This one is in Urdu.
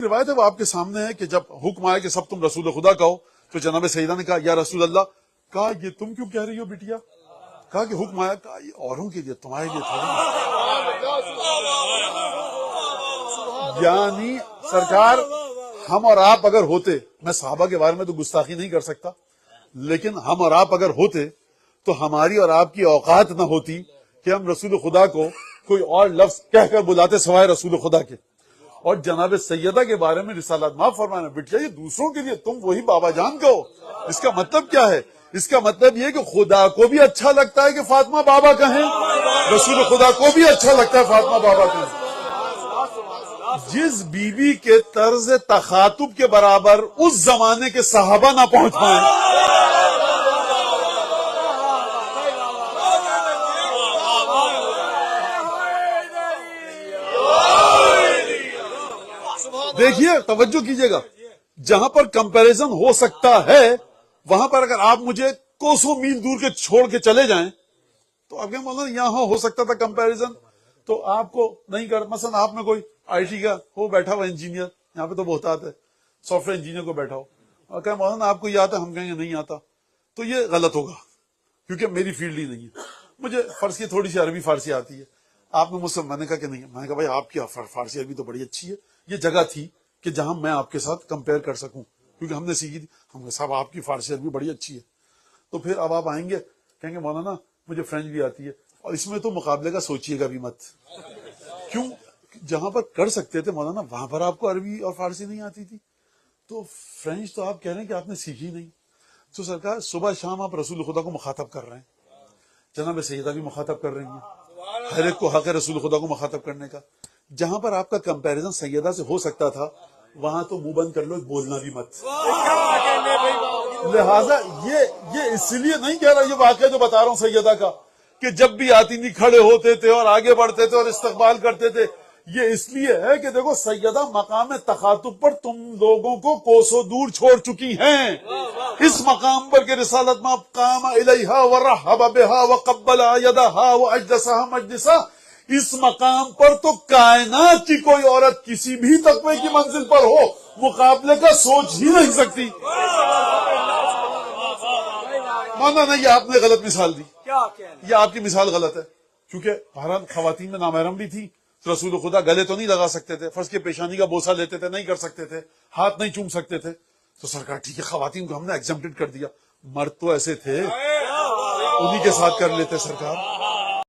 روایت ہے وہ آپ کے سامنے ہے کہ جب حکم آیا کہ سب تم رسول خدا کہو تو جناب سیدہ نے کہا یا رسول اللہ، کہا یہ تم کیوں کہہ رہی ہو بیٹیا؟ کہا کہ حکم آیا، کہا یہ اوروں کے لیے، تمہارے لیے تھوڑی۔ یعنی سرکار ہم اور آپ اگر ہوتے، میں صحابہ کے بارے میں تو گستاخی نہیں کر سکتا، لیکن ہم اور آپ اگر ہوتے تو ہماری اور آپ کی اوقات نہ ہوتی کہ ہم رسول خدا کو کوئی اور لفظ کہہ کر بلاتے سوائے رسول خدا کے۔ اور جناب سیدہ کے بارے میں رسالت معاف فرمانا، بیٹیا یہ دوسروں کے لیے، تم وہی بابا جان کہو۔ اس کا مطلب کیا ہے؟ اس کا مطلب یہ کہ خدا کو بھی اچھا لگتا ہے کہ فاطمہ بابا کہیں، رسول خدا کو بھی اچھا لگتا ہے فاطمہ بابا کہیں۔ جس بیوی کے طرز تخاطب کے برابر اس زمانے کے صحابہ نہ پہنچ پائیں، دیکھیے توجہ کیجئے گا، جہاں پر کمپیریزن ہو سکتا ہے وہاں پر اگر آپ مجھے کوسوں میل دور کے چھوڑ کے چلے جائیں تو آپ کہیں مولانا یہاں ہو سکتا تھا کمپیریزن تو آپ کو نہیں کر، مثلا آپ میں کوئی آئی ٹی کا وہ بیٹھا ہوا انجینئر، یہاں پہ تو بہت آتا ہے، سافٹ ویئر انجینئر کو بیٹھا ہو اور کہیں مولانا آپ کو یہ آتا ہے، ہم کہیں گے نہیں آتا، تو یہ غلط ہوگا کیونکہ میری فیلڈ ہی نہیں ہے۔ مجھے فرض کی تھوڑی سی عربی فارسی آتی ہے، آپ نے مجھ سے، میں نے کہا کہ نہیں، میں نے کہا بھائی آپ کی فارسی عربی تو بڑی اچھی ہے، یہ جگہ تھی کہ جہاں میں آپ کے ساتھ کمپیئر کر سکوں کیونکہ ہم نے سیکھی تھی، ہم نے صاحب آپ کی فارسی عربی بڑی اچھی ہے، تو پھر اب آپ آئیں گے کہیں گے مولانا مجھے فرینچ بھی آتی ہے، اور اس میں تو مقابلے کا سوچیے گا بھی مت، کیوں؟ جہاں پر کر سکتے تھے مولانا وہاں پر آپ کو عربی اور فارسی نہیں آتی تھی، تو فرینچ تو آپ کہہ رہے ہیں کہ آپ نے سیکھی نہیں، تو سرکار صبح شام آپ رسول خدا کو مخاطب کر رہے ہیں، جناب سیدہ بھی مخاطب کر رہی ہیں، ہر ایک کو حق ہے رسول خدا کو مخاطب کرنے کا۔ جہاں پر آپ کا کمپیریزن سیدہ سے ہو سکتا تھا وہاں تو منہ بند کر لو، بولنا بھی مت۔ لہذا یہ اس لیے نہیں کہہ رہا، یہ واقعہ جو بتا رہا ہوں سیدہ کا کہ جب بھی آتی تھی کھڑے ہوتے تھے اور آگے بڑھتے تھے اور استقبال کرتے تھے، یہ اس لیے ہے کہ دیکھو سیدہ مقام تخاطب پر تم لوگوں کو کوسوں دور چھوڑ چکی ہیں، اس مقام پر کہ رسالت ما قام الیہا ورحب بہا وقبل یدہا واجلسہا مجلسا، اس مقام پر تو کائنات کی کوئی عورت کسی بھی تقوی کی منزل پر ہو مقابلے کا سوچ ہی نہیں سکتی۔ مانا نہیں، یہ آپ نے غلط مثال دی، یہ آپ کی مثال غلط ہے، کیونکہ بہرحال خواتین میں نامحرم بھی تھی، رسول خدا گلے تو نہیں لگا سکتے تھے، فرض کے پیشانی کا بوسہ لیتے تھے نہیں کر سکتے تھے، ہاتھ نہیں چوم سکتے تھے، تو سرکار ٹھیک ہے خواتین کو ہم نے ایگزمپٹڈ کر دیا، مرد تو ایسے تھے انہی کے ساتھ کر لیتے سرکار۔